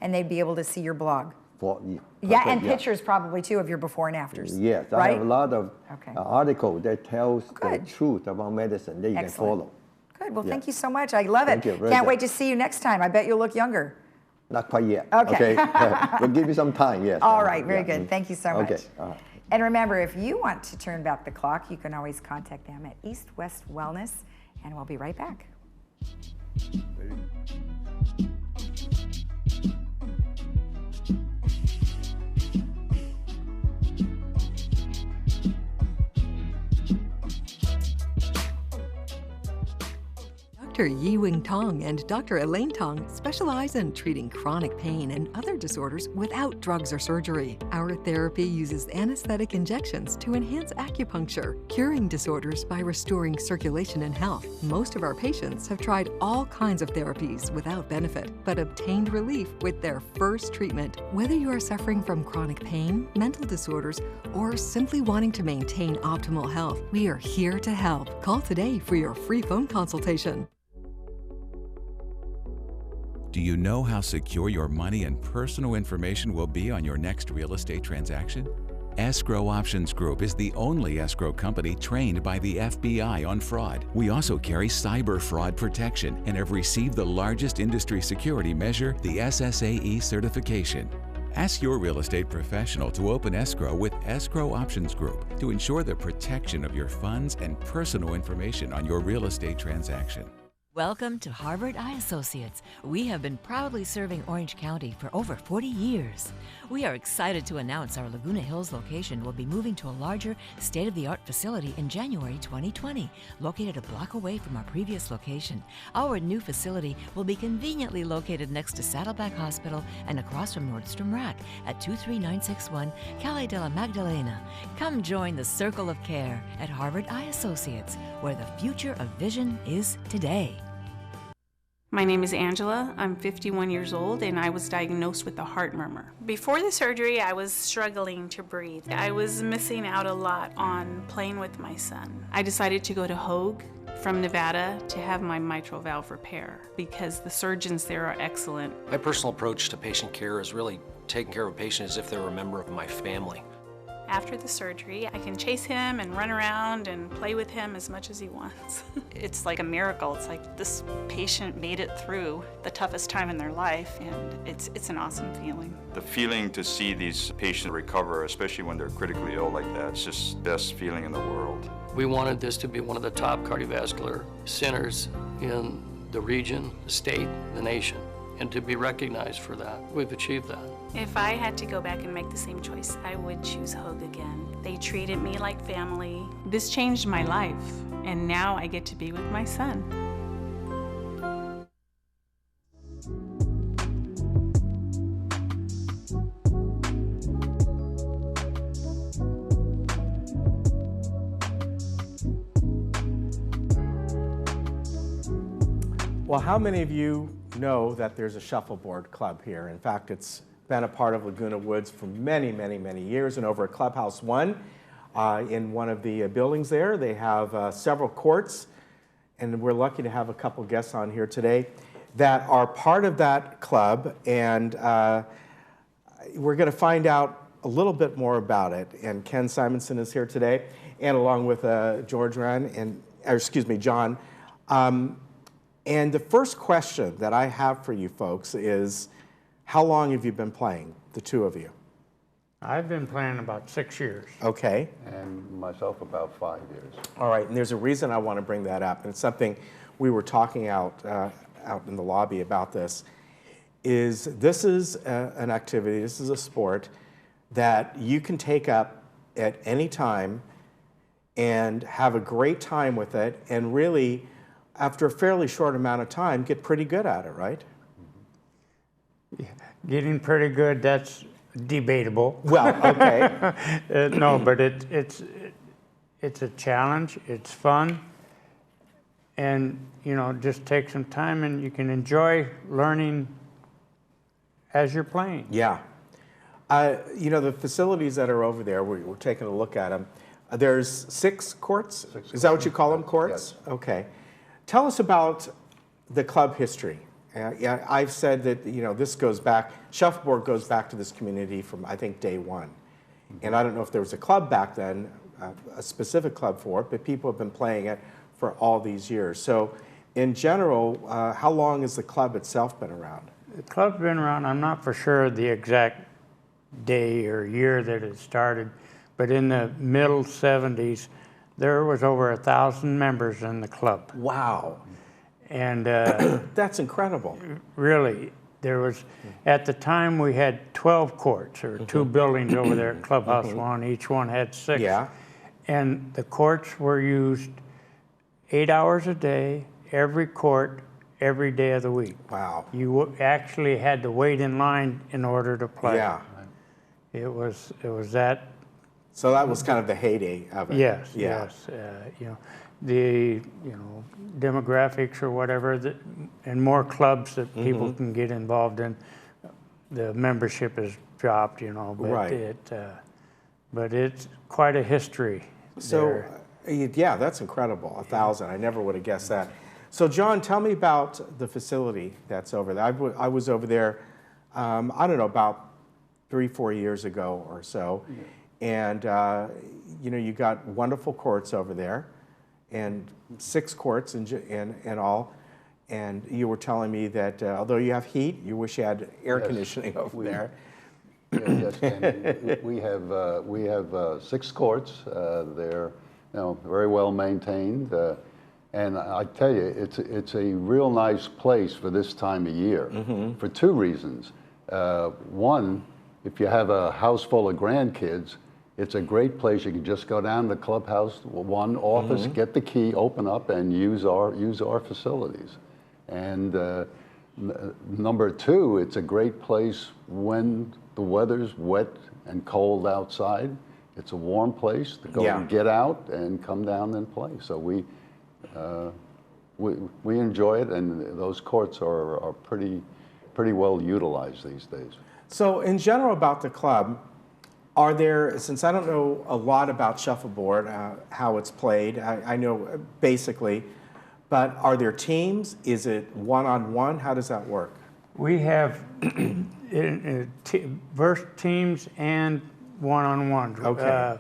and they'd be able to see your blog. And pictures probably too of your before and afters. Yes, right? I have a lot of articles that tells the truth about medicine that you can follow. Good. Well, thank you so much. I love it. Can't wait to see you next time. I bet you'll look younger. Not quite yet. Okay. We'll give you some time, yes. All right, very good. Thank you so much. Okay. All right. And remember, if you want to turn back the clock, you can always contact them at East West Wellness, and we'll be right back. Dr. Yi-Wing Tong and Dr. Elaine Tong specialize in treating chronic pain and other disorders without drugs or surgery. Our therapy uses anesthetic injections to enhance acupuncture, curing disorders by restoring circulation and health. Most of our patients have tried all kinds of therapies without benefit, but obtained relief with their first treatment. Whether you are suffering from chronic pain, mental disorders, or simply wanting to maintain optimal health, we are here to help. Call today for your free phone consultation. Do you know how secure your money and personal information will be on your next real estate transaction? Escrow Options Group is the only escrow company trained by the FBI on fraud. We also carry cyber fraud protection and have received the largest industry security measure, the SSAE certification. Ask your real estate professional to open escrow with Escrow Options Group to ensure the protection of your funds and personal information on your real estate transaction. Welcome to Harvard Eye Associates. We have been proudly serving Orange County for over 40 years. We are excited to announce our Laguna Hills location will be moving to a larger, state-of-the-art facility in January 2020, located a block away from our previous location. Our new facility will be conveniently located next to Saddleback Hospital and across from Nordstrom Rack at 23961 Calle de la Magdalena. Come join the Circle of Care at Harvard Eye Associates, where the future of vision is today. My name is Angela. I'm 51 years old and I was diagnosed with a heart murmur. Before the surgery, I was struggling to breathe. I was missing out a lot on playing with my son. I decided to go to Hoag from Nevada to have my mitral valve repair because the surgeons there are excellent. My personal approach to patient care is really taking care of a patient as if they were a member of my family. After the surgery, I can chase him and run around and play with him as much as he wants. It's like a miracle. It's like this patient made it through the toughest time in their life, and it's an awesome feeling. The feeling to see these patients recover, especially when they're critically ill like that, it's just the best feeling in the world. We wanted this to be one of the top cardiovascular centers in the region, the state, the nation, and to be recognized for that. We've achieved that. If I had to go back and make the same choice, I would choose Hoag again. They treated me like family. This changed my life, and now I get to be with my son. Well, how many of you know that there's a shuffleboard club here? In fact, it's been a part of Laguna Woods for many, many, many years. And over at Clubhouse 1, in one of the buildings there, they have several courts. And we're lucky to have a couple guests on here today that are part of that club. And we're going to find out a little bit more about it. And Ken Simonson is here today, and along with George Ryan John. And the first question that I have for you folks is, how long have you been playing, the two of you? I've been playing about 6 years. Okay. And myself about 5 years. All right, and there's a reason I want to bring that up, and it's something we were talking out in the lobby about this, this is an activity, this is a sport that you can take up at any time and have a great time with it, and really, after a fairly short amount of time, get pretty good at it, right? Getting pretty good, that's debatable. Well, okay. No, but it's a challenge, it's fun, and just take some time and you can enjoy learning as you're playing. Yeah. The facilities that are over there, we're taking a look at them. There's 6 courts? Is that what you call them, courts? Yes. Okay. Tell us about the club history. Yeah, I've said that, this goes back, shuffleboard goes back to this community from, I think, day one. And I don't know if there was a club back then, a specific club for it, but people have been playing it for all these years. So in general, how long has the club itself been around? The club's been around, I'm not for sure the exact day or year that it started, but in the middle 70s, there was over 1,000 members in the club. Wow. And that's incredible. Really, there was, at the time we had 12 courts, or 2 buildings over there at Clubhouse 1, each one had 6. Yeah. And the courts were used 8 hours a day, every court, every day of the week. Wow. You actually had to wait in line in order to play. Yeah. It was that. So that was kind of the heyday of it. Yes, yeah. yes. The demographics or whatever, and more clubs that people can get involved in. The membership has dropped, but right. But it's quite a history. So, yeah, that's incredible. 1,000. I never would have guessed that. So, John, tell me about the facility that's over there. I was over there, I don't know, about 3-4 years ago or so. Yeah. And, you got wonderful courts over there, and 6 courts and all. And you were telling me that although you have heat, you wish you had air conditioning over there. Yes, and we have 6 courts. They're very well maintained, and I tell you, it's a real nice place for this time of year for 2 reasons. One, if you have a house full of grandkids, it's a great place. You can just go down to the Clubhouse 1 office, get the key, open up, and use our facilities. And number 2, it's a great place when the weather's wet and cold outside. It's a warm place to go and get out and come down and play. So we enjoy it, and those courts are pretty well utilized these days. So in general about the club, are there, since I don't know a lot about shuffleboard, how it's played, I know basically, but are there teams? Is it one-on-one? How does that work? We have verse teams and one-on-one. Okay.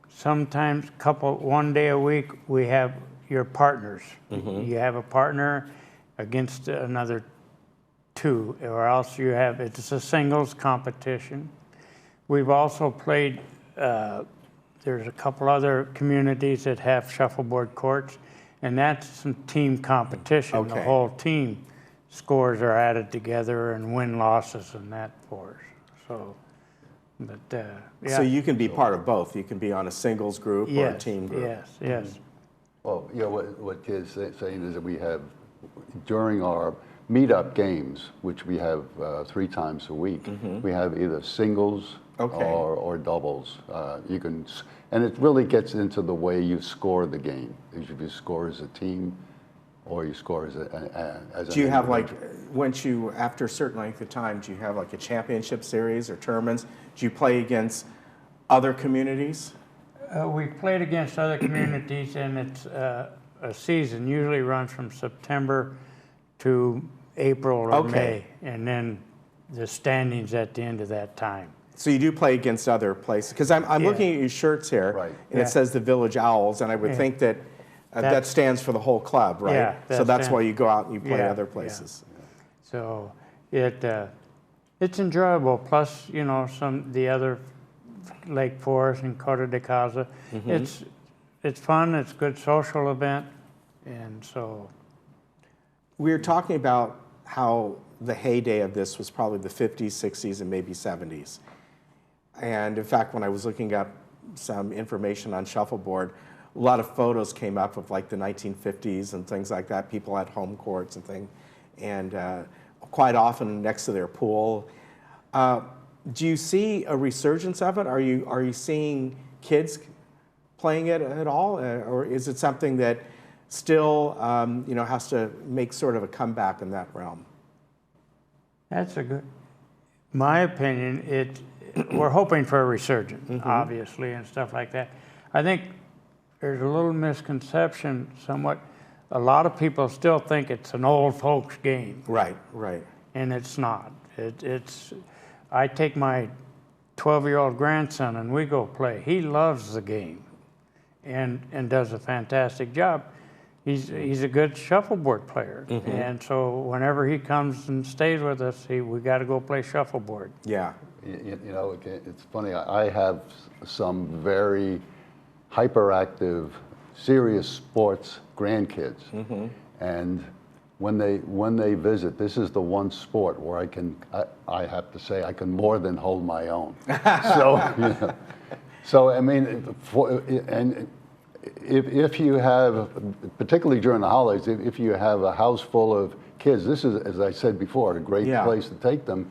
Sometimes one day a week, we have your partners. You have a partner against another 2, or else it's a singles competition. We've also played, there's a couple other communities that have shuffleboard courts, and that's some team competition. Okay. The whole team scores are added together and win-losses and that for us. So, but yeah. So you can be part of both. You can be on a singles group or a team group. Yes, yes. Well, what Kid's saying is that we have, during our meetup games, which we have 3 times a week, we have either singles or doubles. And it really gets into the way you score the game. If you score as a team, or you score as an Do you have after a certain length of time, do you have like a championship series or tournaments? Do you play against other communities? We've played against other communities, and it's a season usually runs from September to April or May, and then the standings at the end of that time. So you do play against other places, because I'm looking at your shirts here, and it says the Village Owls, and I would think that that stands for the whole club, right? Yeah, so that's why you go out and you play other places. So it's enjoyable. Plus, you know, the other Lake Forest and Costa de Casa. It's fun. It's a good social event, and so we were talking about how the heyday of this was probably the 50s, 60s, and maybe 70s. And in fact, when I was looking up some information on shuffleboard, a lot of photos came up of like the 1950s and things like that. People had home courts and things, and quite often next to their pool. Do you see a resurgence of it? Are you seeing kids playing it at all, or is it something that still you know, has to make sort of a comeback in that realm? That's my opinion. We're hoping for a resurgence, obviously, and stuff like that. I think there's a little misconception, somewhat. A lot of people still think it's an old folks game. Right. And it's not. I take my 12-year-old grandson and we go play. He loves the game and does a fantastic job. He's a good shuffleboard player. And so whenever he comes and stays with us, we got to go play shuffleboard. Yeah. You know, it's funny. I have some very hyperactive, serious sports grandkids, and when they visit, this is the one sport where I have to say I can more than hold my own. So, you know, so I mean, if you have, particularly during the holidays, if you have a house full of kids, this is, as I said before, a great place to take them.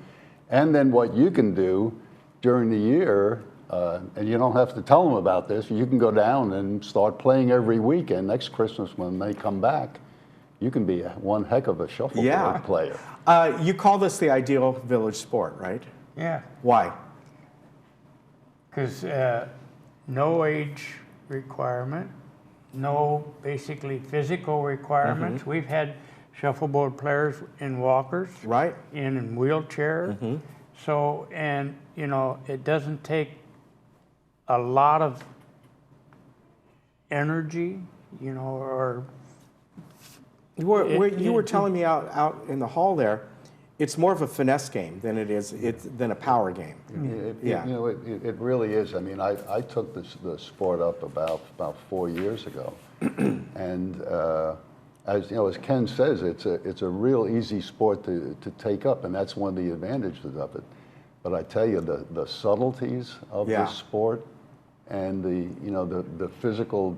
And then what you can do during the year, and you don't have to tell them about this, you can go down and start playing every weekend. Next Christmas when they come back, you can be one heck of a shuffleboard player. You call this the ideal village sport, right? Yeah. Why? Because no age requirement, no basically physical requirements. We've had shuffleboard players in walkers, in wheelchairs. So, and you know, it doesn't take a lot of energy, you know, or you were telling me out in the hall there, it's more of a finesse game than it is than a power game. You know, it really is. I mean, I took the sport up about 4 years ago, and as you know, as Ken says, it's a real easy sport to take up, and that's one of the advantages of it. But I tell you, the subtleties of the sport and the physical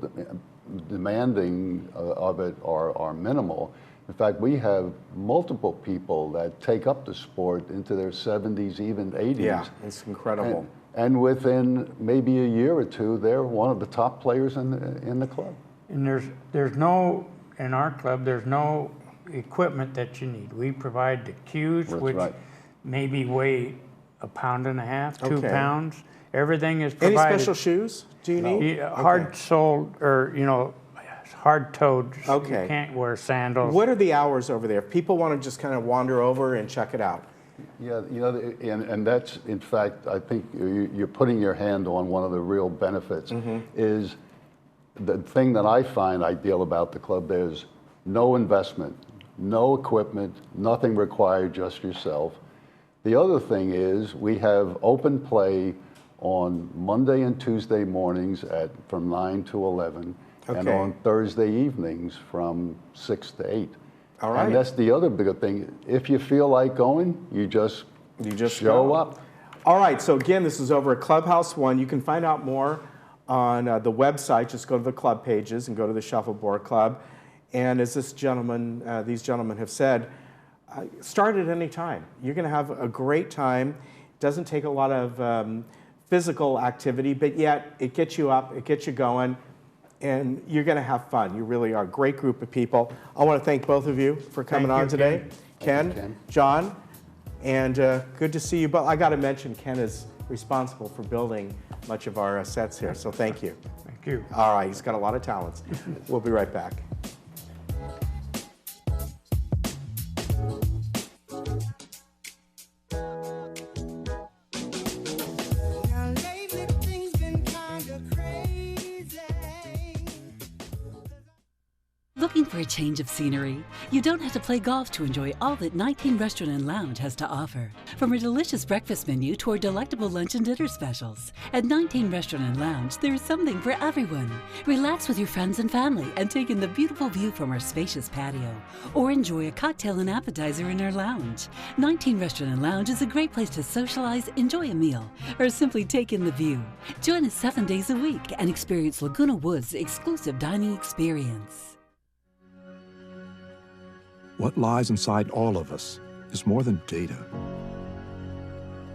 demanding of it are minimal. In fact, we have multiple people that take up the sport into their 70s, even 80s. Yeah, it's incredible. And within maybe a year or two, they're one of the top players in the club. And there's no, in our club, there's no equipment that you need. We provide the cues, which maybe weigh 1.5 pounds, 2 pounds. Everything is provided. Any special shoes do you need? Hard-soled, or, you know, hard-toed. You can't wear sandals. What are the hours over there? If people want to just kind of wander over and check it out. Yeah, you know, and that's, in fact, I think you're putting your hand on one of the real benefits, is the thing that I find ideal about the club. There's no investment, no equipment, nothing required, just yourself. The other thing is we have open play on Monday and Tuesday mornings from 9 to 11, and on Thursday evenings from 6 to 8. All right. And that's the other big thing. If you feel like going, you just show up. All right. So again, this is over at Clubhouse 1. You can find out more on the website. Just go to the club pages and go to the Shuffleboard Club. And as these gentlemen have said, start at any time. You're going to have a great time. It doesn't take a lot of physical activity, but yet it gets you up, it gets you going, and you're going to have fun. You really are a great group of people. I want to thank both of you for coming on today. Ken, John, and good to see you both. I got to mention, Ken is responsible for building much of our sets here, so thank you. Thank you. All right, he's got a lot of talents. We'll be right back. Looking for a change of scenery? You don't have to play golf to enjoy all that 19 Restaurant and Lounge has to offer. From a delicious breakfast menu to our delectable lunch and dinner specials. At 19 Restaurant and Lounge, there is something for everyone. Relax with your friends and family and take in the beautiful view from our spacious patio. Or enjoy a cocktail and appetizer in our lounge. 19 Restaurant and Lounge is a great place to socialize, enjoy a meal, or simply take in the view. Join us 7 days a week and experience Laguna Woods' exclusive dining experience. What lies inside all of us is more than data.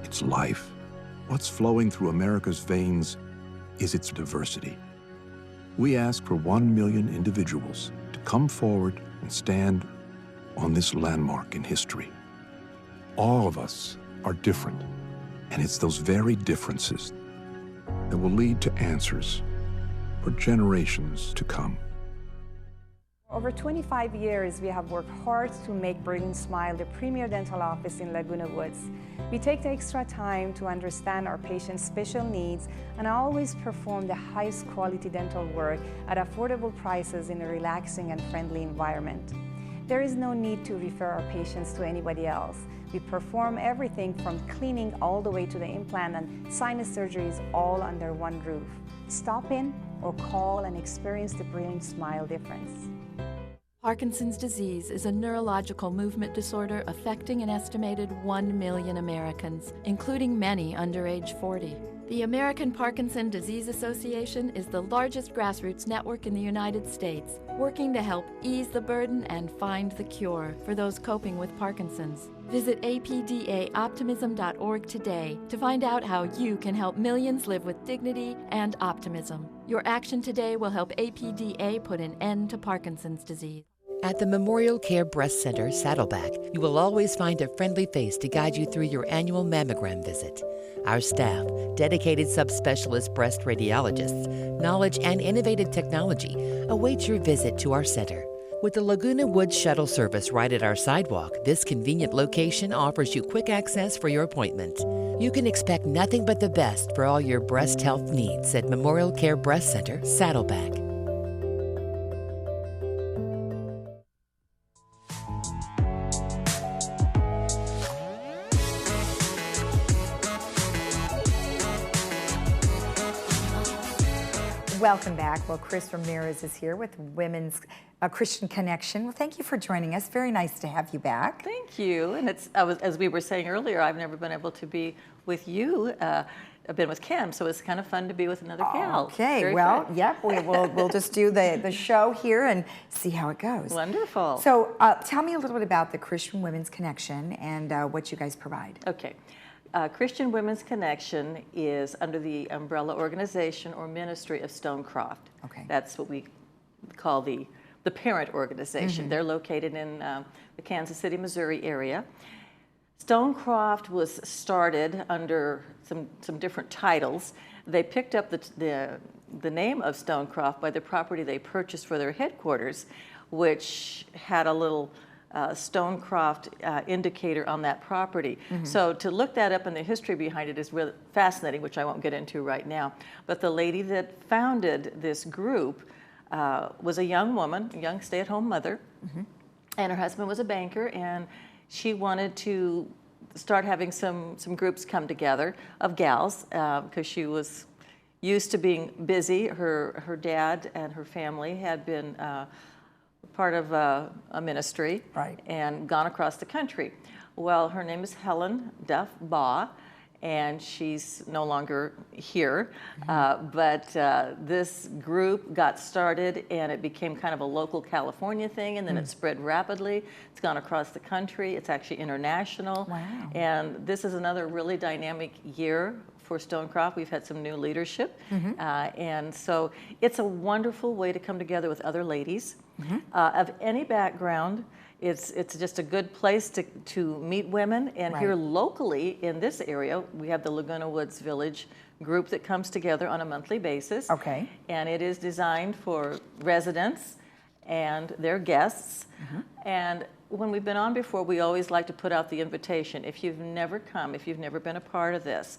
It's life. What's flowing through America's veins is its diversity. We ask for 1 million individuals to come forward and stand on this landmark in history. All of us are different, and it's those very differences that will lead to answers for generations to come. Over 25 years, we have worked hard to make Brilliant Smile the premier dental office in Laguna Woods. We take the extra time to understand our patients' special needs and always perform the highest quality dental work at affordable prices in a relaxing and friendly environment. There is no need to refer our patients to anybody else. We perform everything from cleaning all the way to the implant and sinus surgeries all under one roof. Stop in or call and experience the Brilliant Smile difference. Parkinson's disease is a neurological movement disorder affecting an estimated 1 million Americans, including many under age 40. The American Parkinson Disease Association is the largest grassroots network in the United States, working to help ease the burden and find the cure for those coping with Parkinson's. Visit apdaoptimism.org today to find out how you can help millions live with dignity and optimism. Your action today will help APDA put an end to Parkinson's disease. At the Memorial Care Breast Center, Saddleback, you will always find a friendly face to guide you through your annual mammogram visit. Our staff, dedicated subspecialist breast radiologists, knowledge, and innovative technology await your visit to our center. With the Laguna Woods shuttle service right at our sidewalk, this convenient location offers you quick access for your appointment. You can expect nothing but the best for all your breast health needs at Memorial Care Breast Center, Saddleback. Welcome back. Well, Chris Ramirez is here with Women's Christian Connection. Well, thank you for joining us. Very nice to have you back. Thank you. And as we were saying earlier, I've never been able to be with you. I've been with Kim, so it's kind of fun to be with another gal. Okay, Very well, fun. yep, we'll just do the show here and see how it goes. Wonderful. So tell me a little bit about the Christian Women's Connection and what you guys provide. Okay. Christian Women's Connection is under the umbrella organization or ministry of Stonecroft. Okay. That's what we call the parent organization. They're located in the Kansas City, Missouri area. Stonecroft was started under some different titles. They picked up the name of Stonecroft by the property they purchased for their headquarters, which had a little Stonecroft indicator on that property. So to look that up and the history behind it is really fascinating, which I won't get into right now. But the lady that founded this group was a young woman, a young stay-at-home mother, and her husband was a banker, and she wanted to start having some groups come together of gals because she was used to being busy. Her dad and her family had been part of a ministry and gone across the country. Well, her name is Helen Duff Baugh, and she's no longer here. But this group got started, and it became kind of a local California thing, and then it spread rapidly. It's gone across the country. It's actually international. Wow. And this is another really dynamic year for Stonecroft. We've had some new leadership. And so it's a wonderful way to come together with other ladies of any background. It's just a good place to meet women. And here locally in this area, we have the Laguna Woods Village group that comes together on a monthly basis. Okay. And it is designed for residents and their guests. And when we've been on before, we always like to put out the invitation. If you've never come, if you've never been a part of this,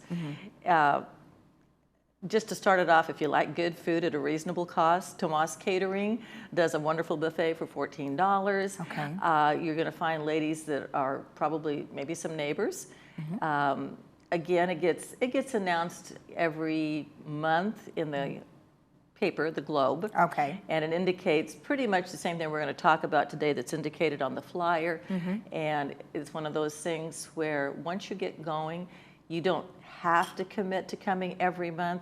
just to start it off, if you like good food at a reasonable cost, Tomas Catering does a wonderful buffet for $14. Okay. You're going to find ladies that are probably maybe some neighbors. Again, it gets announced every month in the paper, the Globe. Okay. And it indicates pretty much the same thing we're going to talk about today that's indicated on the flyer. And it's one of those things where once you get going, you don't have to commit to coming every month,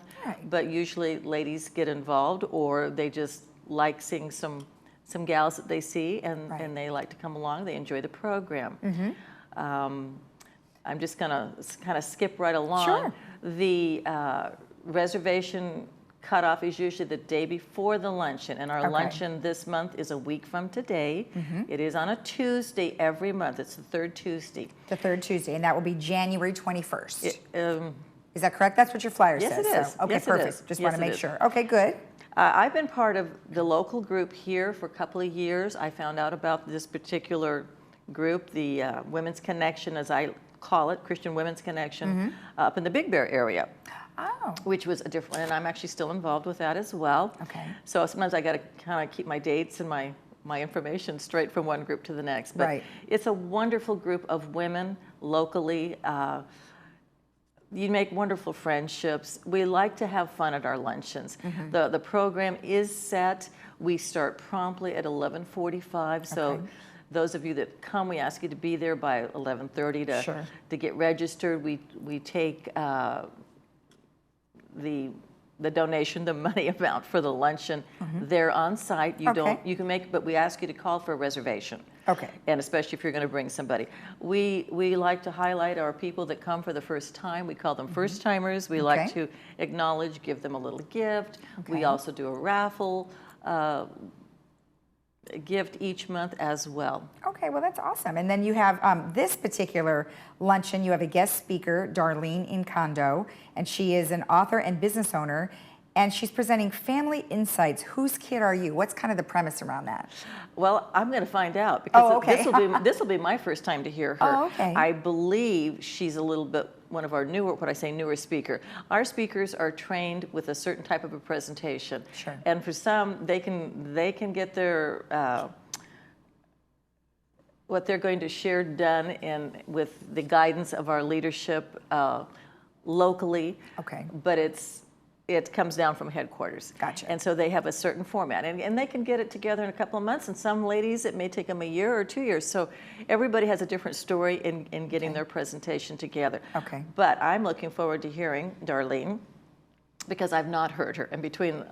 but usually ladies get involved, or they just like seeing some gals that they see, and they like to come along. They enjoy the program. I'm just going to kind of skip right along. Sure. The reservation cutoff is usually the day before the luncheon, and our luncheon this month is a week from today. It is on a Tuesday every month. It's the third Tuesday. The third Tuesday, and that will be January 21st. Is that correct? That's what your flyer yes, says. It is. So, okay, yes, perfect. It is. Just yes, want to make is. sure. Okay, good. I've been part of the local group here for a couple of years. I found out about this particular group, the Women's Connection, as I call it, Christian Women's Connection, up in the Big Bear area. Oh. Which was a different, and I'm actually still involved with that as well. Okay. So sometimes I got to kind of keep my dates and my information straight from one group to the next. But it's a wonderful group of women locally. You make wonderful friendships. We like to have fun at our luncheons. The program is set. We start promptly at 11:45. So those of you that come, we ask you to be there by 11:30 to get registered. We take the donation, the money amount for the luncheon there on site. You can make, but we ask you to call for a reservation. Okay. And especially if you're going to bring somebody. We like to highlight our people that come for the first time. We call them first timers. We like to acknowledge, give them a little gift. We also do a raffle gift each month as well. Okay, well, that's awesome. And then you have this particular luncheon, you have a guest speaker, Darlene Incondo, and she is an author and business owner, and she's presenting Family Insights. Whose kid are you? What's kind of the premise around that? Well, I'm going to find out, because this will be my first time to hear her. Oh, okay. I believe she's a little bit one of our newer speaker. Our speakers are trained with a certain type of a presentation. Sure. And for some, they can get their what they're going to share done with the guidance of our leadership locally. Okay. But it comes down from headquarters. Gotcha. And so they have a certain format, and they can get it together in a couple of months, and some ladies, it may take them a year or 2 years. So everybody has a different story in getting their presentation together. Okay. But I'm looking forward to hearing Darlene, because I've not heard her. And between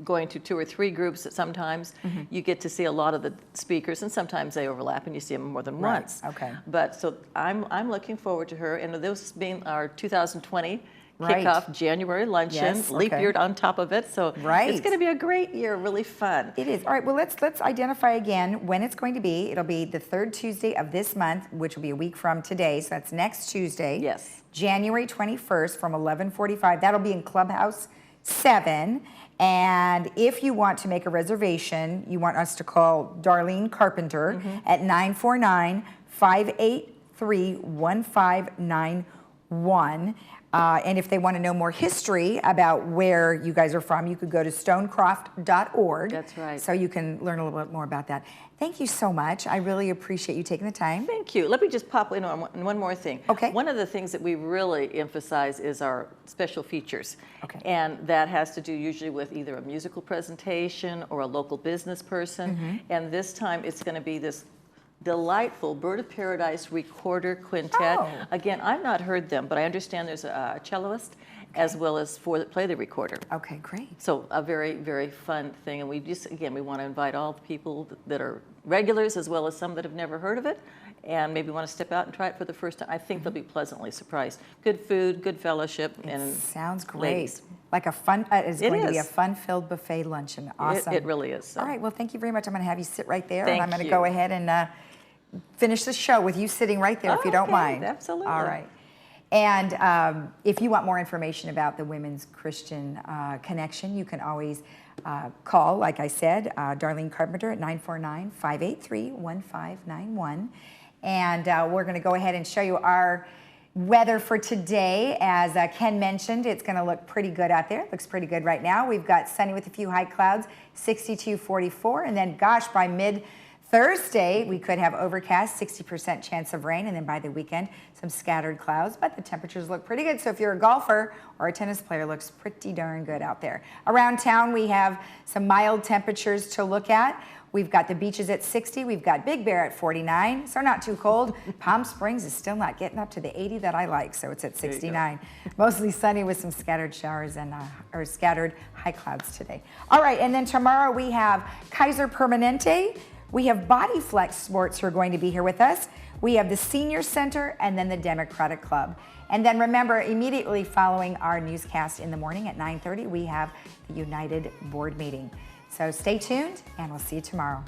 going to 2 or 3 groups, that sometimes you get to see a lot of the speakers, and sometimes they overlap and you see them more than once. Okay. But so I'm looking forward to her, and this being our 2020 kickoff January luncheon, leap year on top of it. So it's going to be a great year, really fun. It is. All right, well, let's identify again when it's going to be. It'll be the third Tuesday of this month, which will be a week from today. So that's next Tuesday. Yes. January 21st from 11:45. That'll be in Clubhouse 7. And if you want to make a reservation, you want us to call Darlene Carpenter at 949-583-1591. And if they want to know more history about where you guys are from, you could go to stonecroft.org. That's right. So you can learn a little bit more about that. Thank you so much. I really appreciate you taking the time. Thank you. Let me just pop in on one more thing. Okay. One of the things that we really emphasize is our special features. Okay. And that has to do usually with either a musical presentation or a local business person. And this time it's going to be this delightful Bird of Paradise recorder quintet. Oh. Again, I've not heard them, but I understand there's a celloist as well as 4 that play the recorder. Okay, great. So a very, very fun thing. And we want to invite all the people that are regulars as well as some that have never heard of it and maybe want to step out and try it for the first time. I think they'll be pleasantly surprised. Good food, good fellowship. And sounds great. ladies. Like a fun, it's going to be a fun-filled buffet luncheon. Awesome. It really is. So. All right, well, thank you very much. I'm going to have you sit right there. Thank and I'm going to you. go ahead and finish the show with you sitting right there, if you don't mind. Absolutely. All right. And if you want more information about the Women's Christian Connection, you can always call, like I said, Darlene Carpenter at 949-583-1591. And we're going to go ahead and show you our Weather for today, as Ken mentioned, it's going to look pretty good out there. It looks pretty good right now. We've got sunny with a few high clouds, 62, 44. And then, gosh, by mid-Thursday, we could have overcast, 60% chance of rain. And then by the weekend, some scattered clouds. But the temperatures look pretty good. So if you're a golfer or a tennis player, it looks pretty darn good out there. Around town, we have some mild temperatures to look at. We've got the beaches at 60. We've got Big Bear at 49, so not too cold. Palm Springs is still not getting up to the 80 that I like, so it's at 69. Mostly sunny with some scattered showers and or scattered high clouds today. All right, and then tomorrow we have Kaiser Permanente. We have Body Flex Sports who are going to be here with us. We have the Senior Center and then the Democratic Club. And then remember, immediately following our newscast in the morning at 9:30, we have the United Board meeting. So stay tuned, and we'll see you tomorrow.